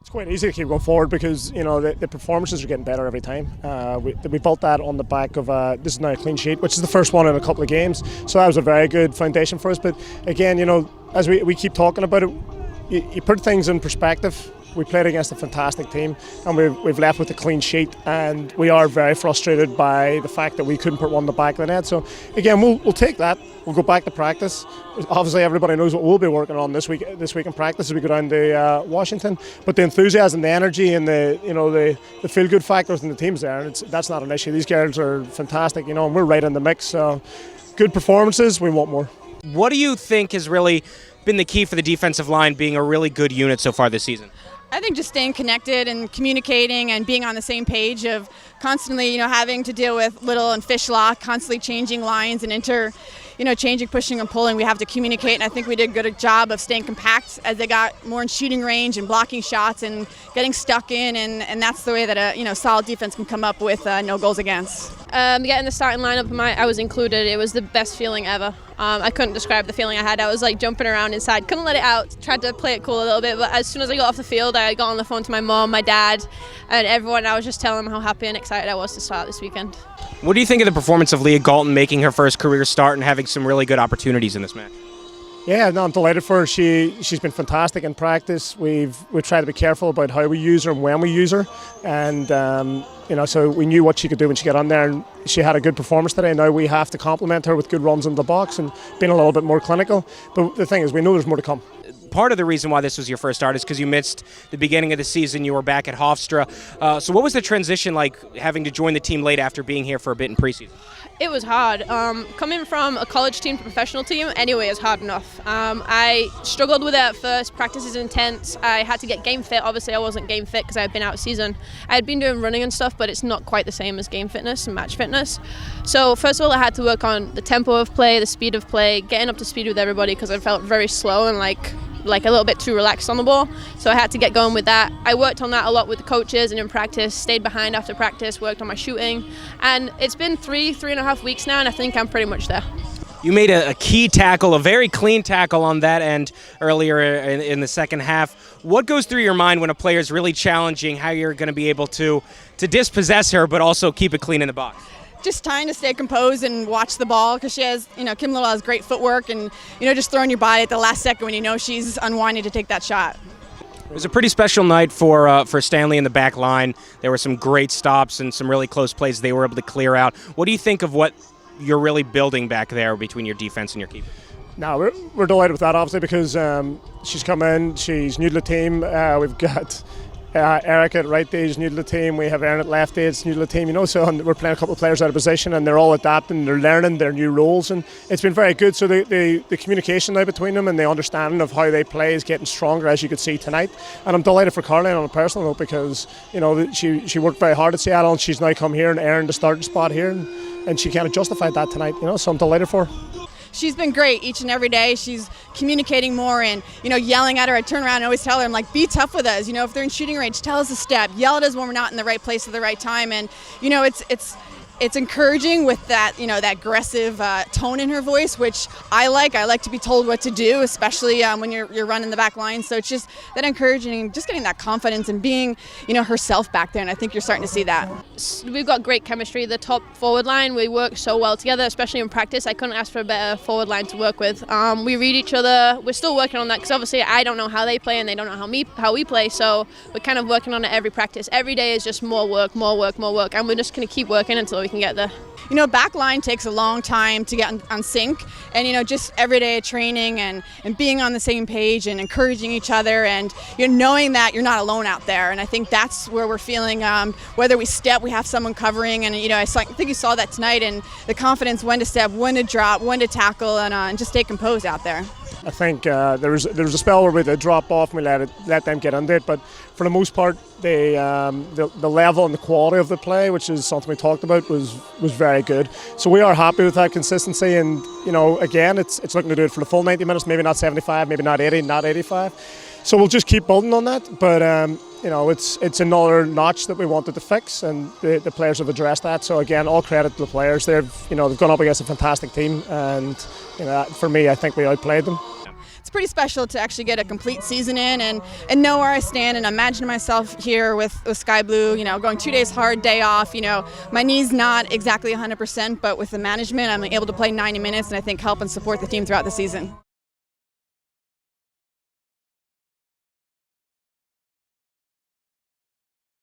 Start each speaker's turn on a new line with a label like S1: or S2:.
S1: It's quite easy to keep going forward because the performances are getting better every time. We built that on the back of this is now a clean sheet, which is the first one in a couple of games. So that was a very good foundation for us. But again, as we keep talking about it, you put things in perspective. We played against a fantastic team, and we've left with a clean sheet, and we are very frustrated by the fact that we couldn't put one in the back of the net. So again, we'll take that. We'll go back to practice. Obviously, everybody knows what we'll be working on this week in practice as we go down to Washington. But the enthusiasm, the energy, and the feel-good factors in the team's there, and that's not an issue. These girls are fantastic, and we're right in the mix. So good performances. We want more.
S2: What do you think has really been the key for the defensive line being a really good unit so far this season?
S3: I think just staying connected and communicating and being on the same page of constantly, having to deal with Little and Fishlock, constantly changing lines and changing, pushing and pulling. We have to communicate, and I think we did a good job of staying compact as they got more in shooting range and blocking shots and getting stuck in, and that's the way that a solid defense can come up with no goals against.
S4: Getting the starting lineup, I was included. It was the best feeling ever. I couldn't describe the feeling I had. I was like jumping around inside, couldn't let it out, tried to play it cool a little bit, but as soon as I got off the field, I got on the phone to my mom, my dad, and everyone. I was just telling them how happy and excited I was to start this weekend.
S2: What do you think of the performance of Leah Galton making her first career start and having some really good opportunities in this match?
S1: Yeah, no, I'm delighted for her. She's been fantastic in practice. We've tried to be careful about how we use her and when we use her, and so we knew what she could do when she got on there, and she had a good performance today. Now we have to complement her with good runs into the box and being a little bit more clinical. But the thing is, we know there's more to come.
S2: Part of the reason why this was your first start is because you missed the beginning of the season. You were back at Hofstra. So what was the transition like having to join the team late after being here for a bit in preseason?
S4: It was hard. Coming from a college team to professional team anyway is hard enough. I struggled with it at first. Practice is intense. I had to get game fit. Obviously, I wasn't game fit because I had been out of season. I had been doing running and stuff, but it's not quite the same as game fitness and match fitness. So first of all, I had to work on the tempo of play, the speed of play, getting up to speed with everybody because I felt very slow and like a little bit too relaxed on the ball. So I had to get going with that. I worked on that a lot with the coaches and in practice, stayed behind after practice, worked on my shooting. And it's been 3.5 weeks now, and I think I'm pretty much there.
S2: You made a key tackle, a very clean tackle on that end earlier in the second half. What goes through your mind when a player is really challenging, how you're going to be able to dispossess her but also keep it clean in the box?
S3: Just trying to stay composed and watch the ball because she has, Kim Little has great footwork and, just throwing your body at the last second when you know she's unwinding to take that shot.
S2: It was a pretty special night for Stanley in the back line. There were some great stops and some really close plays they were able to clear out. What do you think of what you're really building back there between your defense and your keeper?
S1: No, we're delighted with that, obviously, because she's come in, she's new to the team. We've got Erica at right age, new to the team. We have Erin at left age, new to the team. So we're playing a couple of players out of position, and they're all adapting. They're learning their new roles, and it's been very good. So the communication now between them and the understanding of how they play is getting stronger, as you could see tonight. And I'm delighted for Caroline on a personal note because she worked very hard at Seattle, and she's now come here and earned the starting spot here, and she kind of justified that tonight. So I'm delighted for her.
S3: She's been great each and every day. She's communicating more and, yelling at her. I turn around and always tell her, I'm like, be tough with us. If they're in shooting range, tell us a step. Yell at us when we're not in the right place at the right time. And, it's encouraging with that, that aggressive tone in her voice, which I like. I like to be told what to do, especially when you're running the back line. So it's just that encouraging, just getting that confidence and being, herself back there. And I think you're starting to see that.
S4: We've got great chemistry. The top forward line, we work so well together, especially in practice. I couldn't ask for a better forward line to work with. We read each other. We're still working on that because obviously I don't know how they play and they don't know how we play. So we're kind of working on it every practice. Every day is just more work. And we're just going to keep working until we can get there.
S3: Back line takes a long time to get on sync, and just everyday training and being on the same page and encouraging each other and knowing that you're not alone out there. And I think that's where we're feeling whether we step, we have someone covering, and I think you saw that tonight, and the confidence when to step, when to drop, when to tackle, and just stay composed out there.
S1: I think there was a spell where we did drop off and we let them get into it, but for the most part, the level and the quality of the play, which is something we talked about, was very good. So we are happy with that consistency, and again, it's looking to do it for the full 90 minutes, maybe not 75, maybe not 80, not 85. So we'll just keep building on that, but it's another notch that we wanted to fix, and the players have addressed that. So again, all credit to the players. They've gone up against a fantastic team, and for me, I think we outplayed them.
S3: it's pretty special to actually get a complete season in and know where I stand, and imagine myself here with Sky Blue, you know, going 2 days hard, day off. You know, my knee's not exactly 100%, but with the management, I'm able to play 90 minutes and I think help and support the team throughout the season.